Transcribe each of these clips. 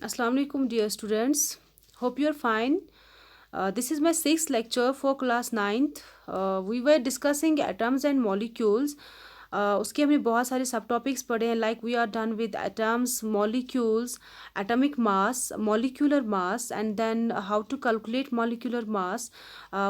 Assalamu alaikum, dear students. Hope you are fine. This is my sixth lecture for class ninth. We were discussing atoms and molecules. उसके हमने बहुत सारे सब topics पढ़े हैं like we are done with atoms molecules atomic mass molecular mass and then how to calculate molecular mass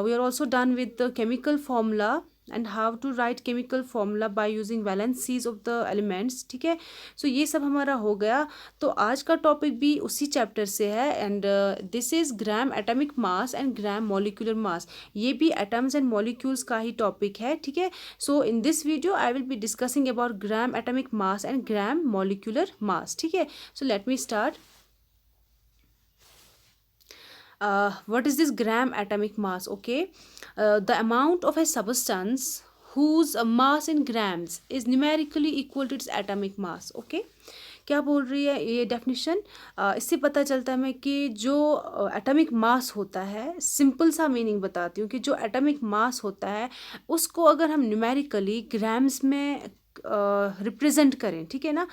we are also done with the chemical formula and how to write chemical formula by using valencies of the elements. ठीक है, सो ये सब हमारा हो गया. तो आज का टॉपिक भी उसी चैप्टर से है and this is gram atomic mass and gram molecular मास. ये भी एटम्स एंड मॉलिक्यूल्स का ही टॉपिक है. ठीक है, so in this video I will be discussing about gram atomic mass and gram molecular mass. ठीक है, so let me start. What is this gram atomic mass? Okay, the amount of a substance whose mass in grams is numerically equal to its atomic mass. Okay, क्या बोल रही है ये definition? इससे पता चलता है हमें कि जो एटॉमिक मास होता है, सिंपल सा मीनिंग बताती हूँ कि जो एटॉमिक मास होता है उसको अगर हम न्यूमेरिकली ग्राम्स में रिप्रेजेंट करें, ठीक है ना,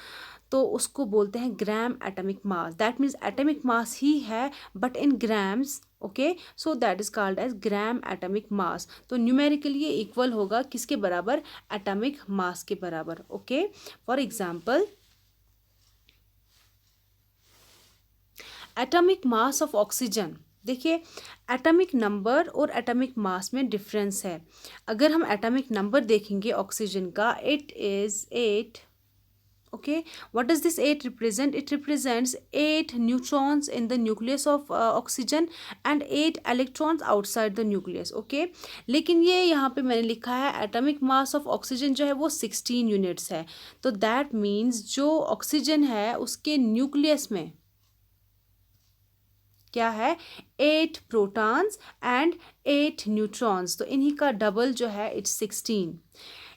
तो उसको बोलते हैं gram atomic mass. That means atomic mass ही है but in grams. Okay, so that is called as gram atomic mass. तो न्यूमेरिकली ये इक्वल होगा किसके बराबर? एटॉमिक मास के बराबर. Okay, for example atomic mass of oxygen. देखिए, एटॉमिक नंबर और एटॉमिक मास में डिफरेंस है. अगर हम एटॉमिक नंबर देखेंगे ऑक्सीजन का, it is 8. Okay, what does this 8 represent? It represents 8 neutrons in the nucleus of oxygen and 8 electrons outside the nucleus. Okay, लेकिन ये यहाँ पे मैंने लिखा है एटॉमिक मास ऑफ ऑक्सीजन जो है वो 16 यूनिट्स है. तो दैट मीन्स जो ऑक्सीजन है उसके न्यूक्लियस में क्या है? 8 प्रोटॉन्स एंड 8 न्यूट्रॉन्स. तो इन्हीं का डबल जो है इट्स 16.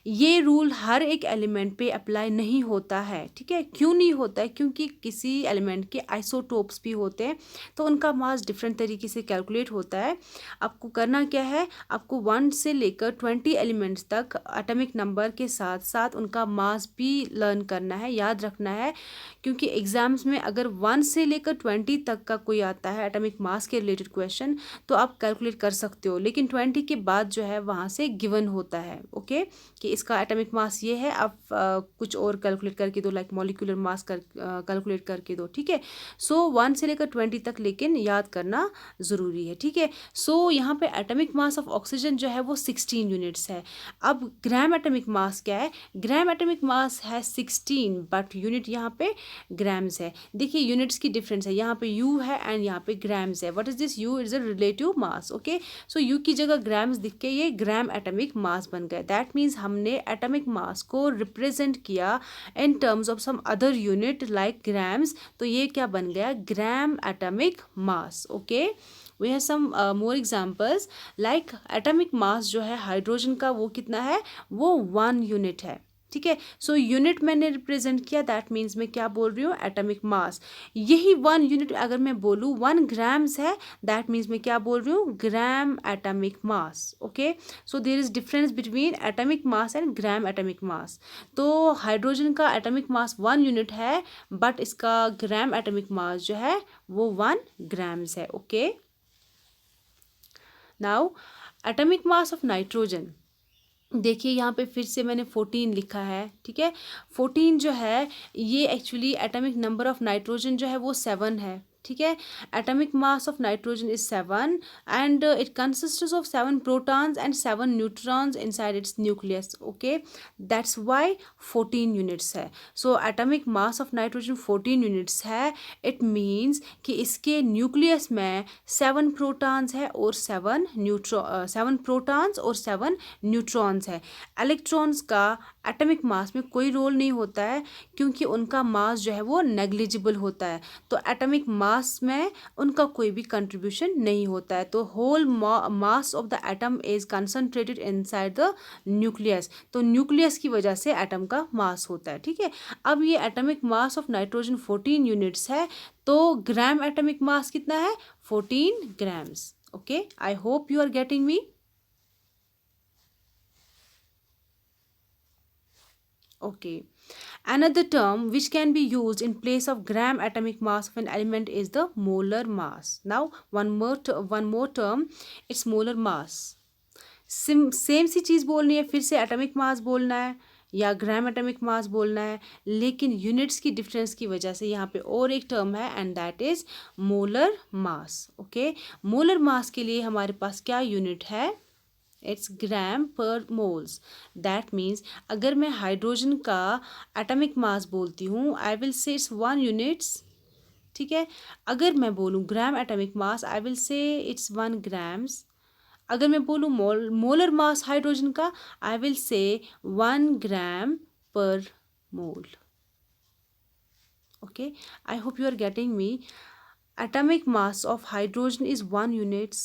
ये रूल हर एक एलिमेंट पे अप्लाई नहीं होता है. ठीक है, क्यों नहीं होता है? क्योंकि किसी एलिमेंट के आइसोटोप्स भी होते हैं तो उनका मास डिफरेंट तरीके से कैलकुलेट होता है. आपको करना क्या है? आपको 1 से लेकर 20 एलिमेंट्स तक एटॉमिक नंबर के साथ साथ उनका मास भी लर्न करना है, याद रखना है. क्योंकि एग्जाम्स में अगर 1 से लेकर 20 तक का कोई आता है एटॉमिक मास के रिलेटेड क्वेश्चन तो आप कैलकुलेट कर सकते हो, लेकिन 20 के बाद जो है वहाँ से गिवन होता है. ओके, कि इसका एटॉमिक मास ये है, आप कुछ और कैलकुलेट करके दो, लाइक मॉलिक्यूलर मास कैलकुलेट करके दो. ठीक है, सो 1 से लेकर 20 तक लेकिन याद करना ज़रूरी है. ठीक है, सो यहाँ पे एटॉमिक मास ऑफ ऑक्सीजन जो है वो 16 यूनिट्स है. अब ग्राम एटॉमिक मास क्या है? ग्राम एटॉमिक मास है 16 बट यूनिट यहाँ पे ग्राम्स है. देखिए यूनिट्स की डिफरेंस है, यहाँ पे यू है एंड यहाँ पे ग्राम्स है. What is this? You is a relative mass. Okay, so you की जगह ग्राम्स दिख के ये ग्राम एटॉमिक मास बन गया. दैट मीन्स हमने एटॉमिक मास को रिप्रेजेंट किया in terms of some other unit like grams. तो ये क्या बन गया? Gram atomic mass. Okay, we have some more examples like atomic mass जो है हाइड्रोजन का वो कितना है? वो 1 यूनिट है. ठीक है, सो यूनिट मैंने रिप्रेजेंट किया, दैट मीन्स मैं क्या बोल रही हूँ? Atomic mass. यही 1 यूनिट अगर मैं बोलूँ 1 ग्राम्स है, दैट मीन्स मैं क्या बोल रही हूँ? Gram atomic mass. Okay, so there is difference between atomic mass and gram atomic mass. तो हाइड्रोजन का एटॉमिक मास 1 यूनिट है बट इसका ग्राम एटॉमिक मास जो है वो 1 ग्राम्स है. Okay, now atomic mass of nitrogen. देखिए यहाँ पे फिर से मैंने 14 लिखा है. ठीक है, 14 जो है ये actually atomic number of nitrogen जो है वो 7 है. ठीक है, atomic mass of nitrogen is 7 and it consists of 7 protons and 7 neutrons inside its nucleus. Okay, that's why 14 units है. So atomic mass of nitrogen 14 units है. इट मीन्स कि इसके न्यूक्लियस में 7 प्रोटॉन्स है और 7 प्रोटॉन्स और 7 न्यूट्रॉन्स है. Electrons का एटॉमिक मास में कोई रोल नहीं होता है क्योंकि उनका मास जो है वो नेग्लिजिबल होता है. तो एटॉमिक मास में उनका कोई भी कंट्रीब्यूशन नहीं होता है. तो whole mass of the atom is concentrated inside the nucleus. तो न्यूक्लियस की वजह से एटम का मास होता है. ठीक है, अब ये atomic mass of nitrogen 14 units है. तो ग्राम एटॉमिक मास कितना है? 14 grams. Okay, I hope you are getting me. Okay, Another term which can be used in place of gram atomic mass of an element is the molar mass. Now one more term, it's molar mass. Same सी चीज़ बोलनी है, फिर से atomic mass बोलना है या ग्राम atomic मास बोलना है, लेकिन यूनिट्स की डिफरेंस की वजह से यहाँ पे और एक टर्म है and that is molar mass. Okay, molar mass के लिए हमारे पास क्या यूनिट है? इट्स ग्राम पर मोल्स. दैट मीन्स अगर मैं हाइड्रोजन का एटॉमिक मास बोलती हूँ, I will say it's 1 units. ठीक है, अगर मैं बोलूँ ग्राम atomic mass, I will say it's 1 grams. अगर मैं बोलूँ मोलर मास हाइड्रोजन का, आई विल से 1 ग्राम पर mole. Okay, I hope you are getting me. Atomic mass of hydrogen is 1 units.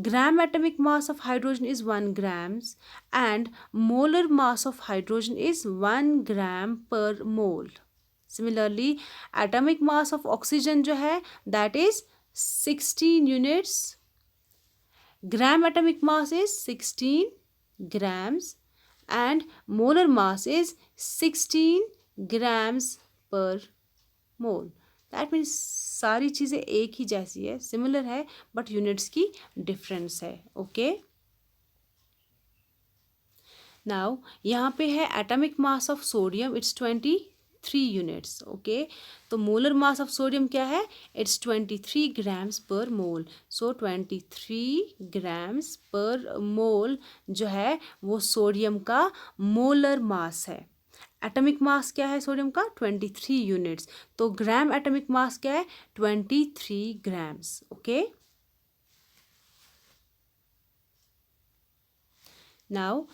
Gram atomic mass of hydrogen is 1 grams and molar mass of hydrogen is 1 gram per mole. Similarly, atomic mass of oxygen जो है that is 16 units. Gram atomic mass is 16 grams and molar mass is 16 grams per mole. That means सारी चीज़ें एक ही जैसी है, similar है, but units की difference है. ओके, नाउ यहाँ पे है atomic mass of sodium, it's 23 units. Okay, तो मोलर मास ऑफ सोडियम क्या है? इट्स 23 ग्राम्स पर मोल. सो 23 ग्राम्स पर मोल जो है वो सोडियम का मोलर मास है. एटॉमिक मास क्या है सोडियम का? 23 यूनिट्स. तो ग्राम एटॉमिक मास क्या है? 23 grams. Okay, now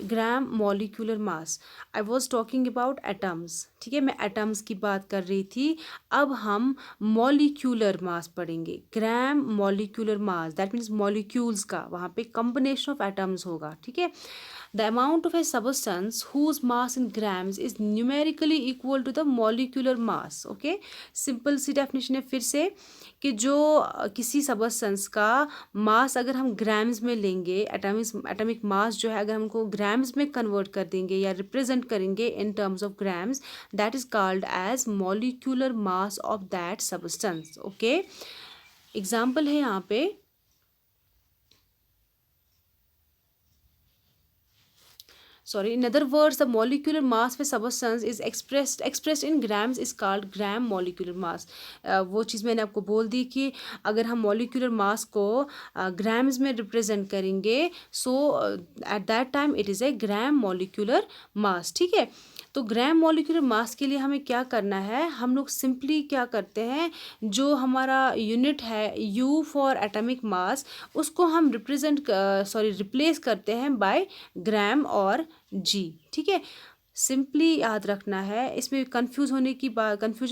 gram molecular mass. I was talking about atoms. ठीक है, मैं एटम्स की बात कर रही थी. अब हम मॉलिक्यूलर मास पढ़ेंगे. ग्राम molecular mass that means molecules का, वहाँ पे कॉम्बिनेशन ऑफ एटम्स होगा. ठीक है, the amount of a substance whose mass in grams is numerically equal to the molecular mass. Okay, simple सी डेफिनेशन है फिर से कि जो किसी सबस्टेंस का मास अगर हम ग्राम्स में लेंगे, एटॉमिक मास जो है अगर हमको ग्राम्स में कन्वर्ट कर देंगे या रिप्रेजेंट करेंगे in terms of grams, that is called as molecular mass of that substance. Okay, example है यहाँ पे, sorry, in other words, the molecular mass of a substance is expressed in grams is called gram molecular mass. वो चीज़ मैंने आपको बोल दी कि अगर हम molecular mass को grams में represent करेंगे, so at that time it is a gram molecular mass. ठीक है, तो ग्राम मॉलिक्यूलर मास के लिए हमें क्या करना है? हम लोग सिंपली क्या करते हैं, जो हमारा यूनिट है U फॉर एटॉमिक मास, उसको हम रिप्लेस करते हैं बाय ग्राम और G. ठीक है, सिंपली याद रखना है, इसमें कन्फ्यूजन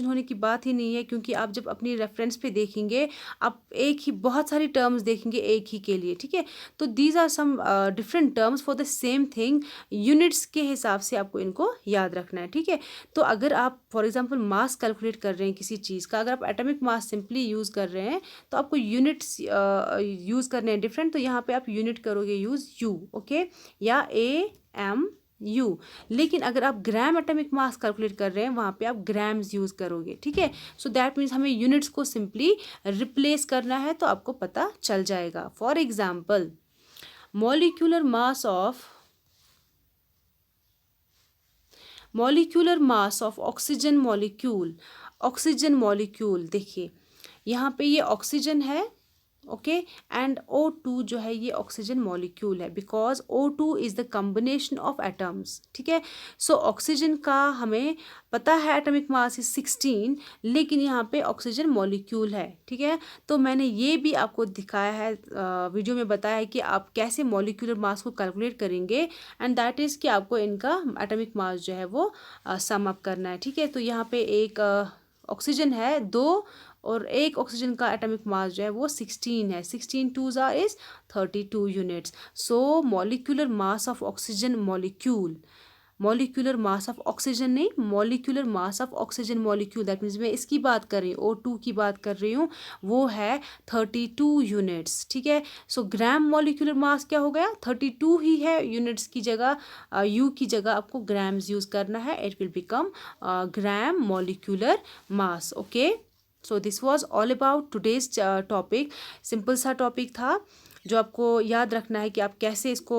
होने की बात ही नहीं है, क्योंकि आप जब अपनी रेफरेंस पे देखेंगे आप एक ही बहुत सारी टर्म्स देखेंगे एक ही के लिए. ठीक है, तो these are some different terms for the same thing. Units के हिसाब से आपको इनको याद रखना है. ठीक है, तो अगर आप फॉर एग्जांपल मास कैलकुलेट कर रहे हैं किसी चीज़ का, अगर आप एटॉमिक मास सिंपली यूज़ कर रहे हैं तो आपको यूनिट्स यूज़ करने हैं डिफरेंट. तो यहाँ पर आप यूनिट करोगे यूज़ U. ओके, या AMU. लेकिन अगर आप ग्राम एटॉमिक मास कैलकुलेट कर रहे हैं वहाँ पे आप ग्राम्स यूज़ करोगे. ठीक है, सो दैट मीन्स हमें यूनिट्स को सिंपली रिप्लेस करना है, तो आपको पता चल जाएगा. For example, molecular mass of oxygen molecule. देखिए यहाँ पे ये ऑक्सीजन है. ओके, एंड O2 जो है ये ऑक्सीजन मॉलिक्यूल है, because O2 is the combination of atoms. ठीक है, सो ऑक्सीजन का हमें पता है एटॉमिक मास इज 16, लेकिन यहाँ पे ऑक्सीजन मॉलिक्यूल है. ठीक है, तो मैंने ये भी आपको दिखाया है, वीडियो में बताया है कि आप कैसे मॉलिक्यूलर मास को कैलकुलेट करेंगे, एंड दैट इज़ कि आपको इनका एटॉमिक मास जो है वो सम अप करना है. ठीक है, तो यहाँ पे एक ऑक्सीजन है 2 और एक ऑक्सीजन का एटॉमिक मास जो है वो 16 है. 16 2s is 32 units. So molecular mass of oxygen molecule molecular mass of oxygen नहीं, molecular mass of oxygen molecule, that means मैं इसकी बात कर रही हूँ, O2 की बात कर रही हूँ, वो है 32 यूनिट्स। ठीक है, सो ग्राम मॉलिक्यूलर मास क्या हो गया, 32 ही है, यूनिट्स की जगह यू की जगह आपको ग्राम्स यूज़ करना है, it will become gram molecular mass. Okay, so this was all about today's topic. Simple सा टॉपिक था जो आपको याद रखना है कि आप कैसे इसको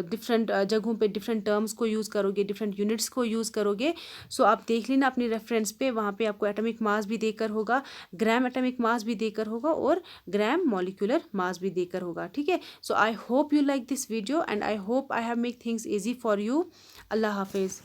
डिफरेंट जगहों पे डिफरेंट टर्म्स को यूज़ करोगे, डिफरेंट यूनिट्स को यूज़ करोगे। सो आप देख लेना अपनी रेफरेंस पे, वहाँ पे आपको एटॉमिक मास भी देकर होगा, ग्राम एटॉमिक मास भी देकर होगा और ग्राम मॉलिक्यूलर मास भी देकर होगा। ठीक है, so I hope you like this video and I hope I have make things easy for you. अल्लाह हाफिज़।